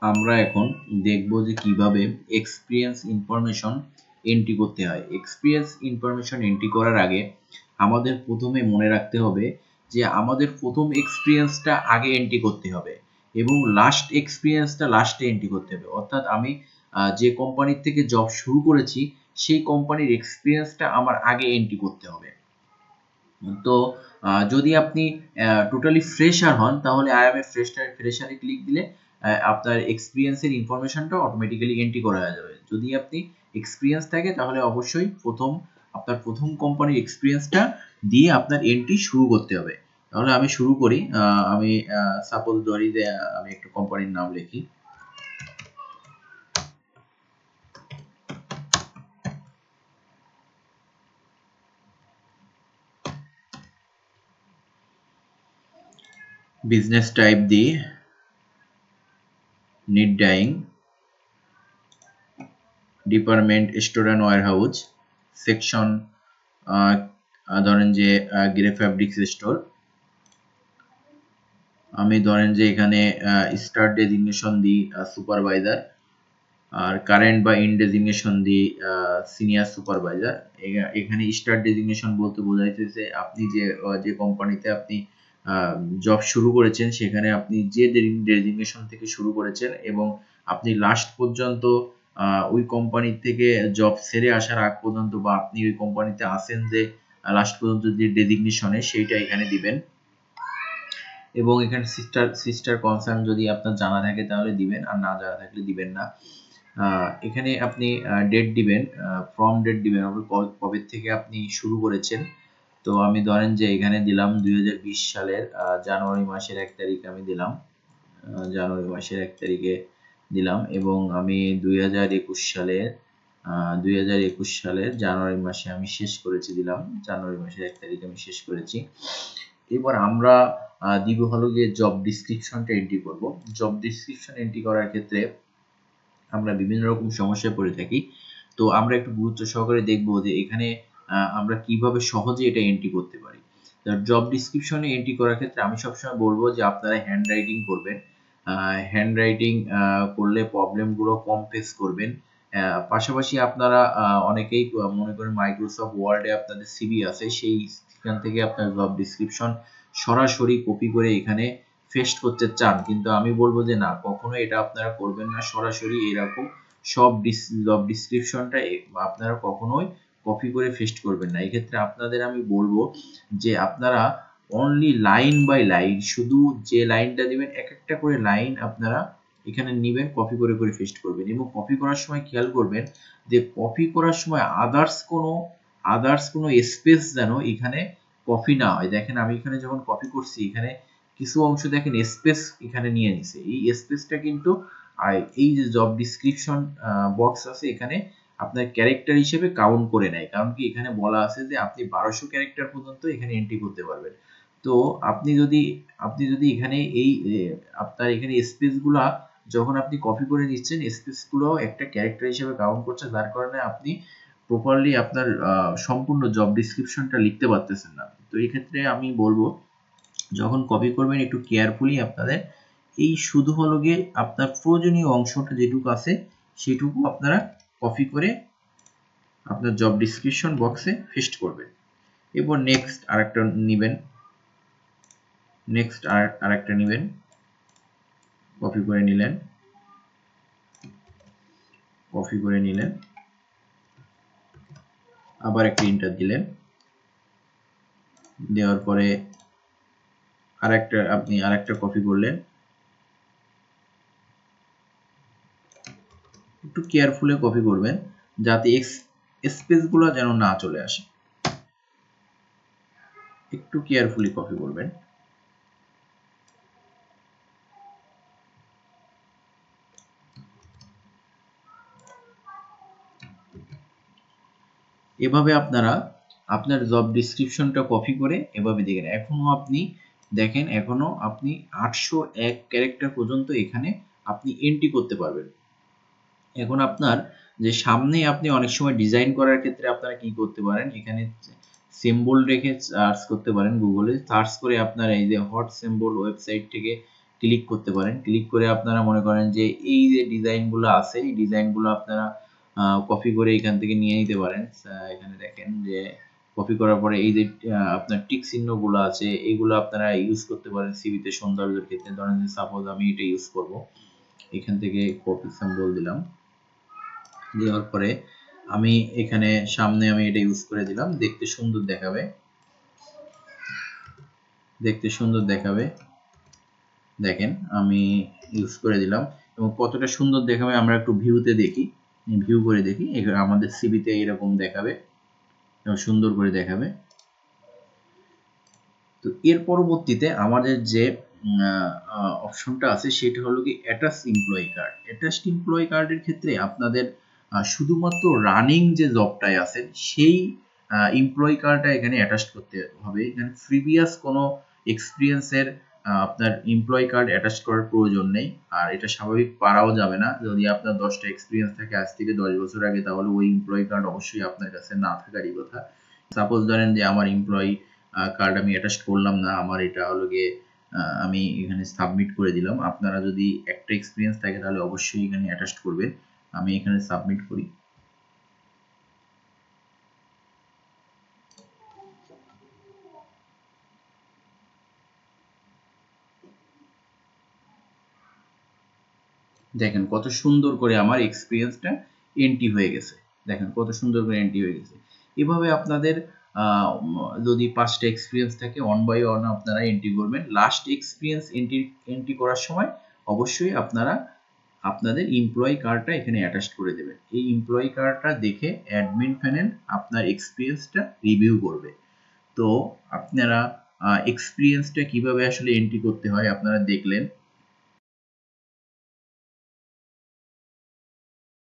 আমরা এখন দেখব যে কিভাবে এক্সপিরিয়েন্স ইনফরমেশন এন্ট্রি করতে হয়। এক্সপিরিয়েন্স ইনফরমেশন এন্ট্রি করার আগে আমাদের প্রথমে মনে রাখতে হবে যে আমাদের প্রথম এক্সপিরিয়েন্সটা আগে এন্ট্রি করতে হবে এবং লাস্ট এক্সপিরিয়েন্সটা লাস্টে এন্ট্রি করতে হবে। অর্থাৎ আমি যে কোম্পানির থেকে জব শুরু করেছি সেই কোম্পানির এক্সপিরিয়েন্সটা আমার আগে এন্ট্রি করতে হবে। তো যদি আপনি টোটালি ফ্রেশার হন তাহলে আই এম এ ফ্রেশারে ক্লিক দিলে আপনার এক্সপিরিয়েন্সের ইনফরমেশনটা অটোমেটিক্যালি এন্ট্রি করা হয়ে যাবে। যদি আপনি এক্সপিরিয়েন্স থাকে তাহলে অবশ্যই আপনার প্রথম কোম্পানির এক্সপিরিয়েন্সটা দিয়ে আপনার এন্ট্রি শুরু করতে হবে। তাহলে আমি শুরু করি। আমি সাপোজ ধরি যে আমি একটা কোম্পানির নাম লিখি। বিজনেস টাইপ দিই knit dyeing, department store and warehouse, section ধরেন যে গ্রে ফ্যাব্রিক্স স্টোর। আমি ধরেন যে এখানে স্টার্ট ডেজিগনেশন দিই সুপারভাইজার, আর কারেন্ট বা ইন ডেজিগনেশন দিই সিনিয়র সুপারভাইজার। এখানে স্টার্ট ডেজিগনেশন বলতে বোঝাইতেছে আপনি যে কোম্পানিতে আপনি জব শুরু করেছেন সেখানে আপনি যে ডেজিগনেশন থেকে শুরু করেছেন এবং আপনি লাস্ট পর্যন্ত ওই কোম্পানি থেকে জব ছেড়ে আসার আগ পর্যন্ত বা আপনি ওই কোম্পানিতে আসেন যে লাস্ট পর্যন্ত যে ডেজিগনেশনে সেইটা এখানে দিবেন। এবং এখানে সিস্টার কনসার্ন যদি আপনার জানা থাকে তাহলে দিবেন, আর না জানা থাকলে দিবেন না। এখানে আপনি ডেট দিবেন, ফ্রম ডেট দিবেন, কবে থেকে আপনি শুরু করেছেন। তো আমি ধরেন যে এখানে দিলাম 2020 সালের জানুয়ারি মাসের 1 তারিখে আমি দিলাম, জানুয়ারি মাসের 1 তারিখে দিলাম এবং আমি 2021 সালের 2021 সালের জানুয়ারি মাসে আমি শেষ করেছি দিলাম, জানুয়ারি মাসের 1 তারিখে আমি শেষ করেছি। এবার আমরা দিব হলো গিয়ে জব ডিসক্রিপশনটা এন্ট্রি করব। জব ডিসক্রিপশন এন্ট্রি করার ক্ষেত্রে আমরা বিভিন্ন রকম সমস্যায় পড়ে থাকি। তো আমরা একটু গুরুত্ব সহকারে দেখব যে এখানে আমরা কিভাবে সহজে এটা এন্ট্রি করতে পারি। জব ডিসক্রিপশনে এন্ট্রি করার ক্ষেত্রে আমি সবসময় বলবো যে আপনারা হ্যান্ড রাইটিং করবেন। হ্যান্ড রাইটিং করলে প্রবলেমগুলো কম ফেস করবেন। পাশাপাশি আপনারা অনেকেই মনে করেন মাইক্রোসফট ওয়ার্ডে আপনাদের সিভি আছে, সেইখান থেকে আপনার জব ডিসক্রিপশন সরাসরি কপি করে এখানে পেস্ট করতে চান, কিন্তু আমি বলবো যে না, কখনো এটা আপনারা করবেন না। সরাসরি এরকম সব জব ডিসক্রিপশনটা আপনারা কখনোই কপি করে পেস্ট করবেন না। এক্ষেত্রে আপনাদের আমি বলবো যে আপনারা অনলি লাইন বাই লাইন, শুধু যে লাইনটা দিবেন এক একটা করে লাইন আপনারা এখানে নিবেন, কপি করে করে পেস্ট করবেন এবং কপি করার সময় খেয়াল করবেন যে কপি করার সময় আদার্স কোনো স্পেস যেন এখানে কপি না হয়। দেখেন আমি এখানে যখন কপি করছি এখানে কিছু অংশ দেখেন স্পেস এখানে নিয়ে নিছে, এই স্পেসটা কিন্তু এই যে জব ডিসক্রিপশন বক্স আছে এখানে আপনার ক্যারেক্টার হিসেবে কাউন্ট করে নেয়। কারণ কি এখানে বলা আছে যে আপনি 1200 ক্যারেক্টার পর্যন্ত এখানে এন্ট্রি করতে পারবেন। তো আপনি যদি এখানে আপনার এখানে স্পেসগুলা যখন আপনি কপি করে নিচ্ছেন স্পেসগুলো একটা ক্যারেক্টার হিসেবে কাউন্ট করছে, যার কারণে আপনি প্রপারলি আপনার সম্পূর্ণ জব ডিসক্রিপশনটা লিখতে পারতেছেন না। তো এই ক্ষেত্রে আমি বলবো যখন কপি করবেন একটু কেয়ারফুলি আপনাদের এই শুধু হলো গিয়ে আপনার প্রয়োজনীয় অংশটা যেটুকু আছে সেটুকু আপনারা কপি করে আপনার জব ডিসক্রিপশন বক্সে পেস্ট করবেন। এরপর নেক্সট আরেকটা নেবেন, কপি করে নিলেন, আবার একটা ইন্টার দিলেন, দেওয়ার পরে আপনি আরেকটা কপি করলেন। একটু কেয়ারফুলি কপি করবেন যাতে স্পেসগুলো যেন না চলে আসে, একটু কেয়ারফুলি কপি করবেন। এভাবে আপনারা আপনার জব ডিসক্রিপশনটা কপি করে এভাবে দেখেন। এখনো আপনি 801 ক্যারেক্টার পর্যন্ত এখানে আপনি এন্ট্রি করতে পারবেন। এখন আপনার যে সামনে আপনি অনেক সময় ডিজাইন করার ক্ষেত্রে আপনারা কি করতে পারেন, এখানে সিম্বল রেখে সার্চ করতে পারেন, গুগলে সার্চ করে আপনারা এই যে হট সিম্বল ওয়েবসাইট থেকে ক্লিক করতে পারেন। ক্লিক করে আপনারা মনে করেন যে এই যে ডিজাইনগুলো আছে এই ডিজাইনগুলো আপনারা কপি করে এখান থেকে নিয়ে নিতে পারেন। এখানে দেখেন যে কপি করার পরে এই যে আপনার টিক চিহ্নগুলো আছে এগুলো আপনারা ইউজ করতে পারেন সিভিতে সৌন্দর্যের ক্ষেত্রে। ধরেন যে সাপোজ আমি এটা ইউজ করব, এখান থেকে কপি সিম্বল দিলাম, দেওয়ার পরে আমি এখানে সামনে আমি এটা ইউজ করে দিলাম, দেখতে সুন্দর দেখাবে, দেখতে সুন্দর দেখাবে। দেখেন আমি ইউজ করে দিলাম এবং কতটা সুন্দর দেখাবে আমরা একটু ভিউতে দেখি, ভিউ করে দেখি। আমাদের সিভিতে এরকম দেখাবে এবং সুন্দর করে দেখাবে। তো এর পরবর্তীতে আমাদের যে অপশনটা আছে সেটা হলো কি attach employee card. Attached employee কার্ডের ক্ষেত্রে আপনাদের শুধুমাত্র রানিং যে জবটায় আছে সেই এমপ্লয়ি কার্ডটা এখানে অ্যাটাচ করতে হবে। এখানে প্রিভিয়াস কোনো এক্সপিরিয়েন্সের আপনার এমপ্লয়ি কার্ড অ্যাটাচ করার প্রয়োজন নেই, আর এটা স্বাভাবিক পারাও যাবে না। যদি আপনার 10টা এক্সপিরিয়েন্স থাকে আজ থেকে 10 বছর আগে, তাহলে ওই এমপ্লয়ি কার্ড অবশ্যই আপনার কাছে না থাকারই কথা। সাপোজ ধরেন যে আমার এমপ্লয়ি কার্ড আমি অ্যাটাচ করলাম না, আমার এটা হলো গিয়ে আমি এখানে সাবমিট করে দিলাম। আপনারা যদি একটা এক্সপিরিয়েন্স থাকে তাহলে অবশ্যই এখানে অ্যাটাচ করবেন। আমি এখানে সাবমিট করি। দেখেন কত সুন্দর করে আমার এক্সপিরিয়েন্সটা এন্ট্রি হয়ে গেছে। দেখেন কত সুন্দর করে এন্ট্রি হয়ে গেছে। এভাবে আপনাদের যদি 5টা এক্সপিরিয়েন্স থাকে ওয়ান বাই ওয়ান আপনারা এন্ট্রি করবেন। লাস্ট এক্সপিরিয়েন্স এন্ট্রি করার সময় অবশ্যই আপনারা আপনাদের এমপ্লয়ি কার্ডটা এখানে অ্যাটাচ করে দেবেন। এই এমপ্লয়ি কার্ডটা দেখে অ্যাডমিন প্যানেল আপনার এক্সপিরিয়েন্সটা রিভিউ করবে। তো আপনারা এক্সপিরিয়েন্সটা কিভাবে আসলে এন্ট্রি করতে হয় আপনারা দেখলেন।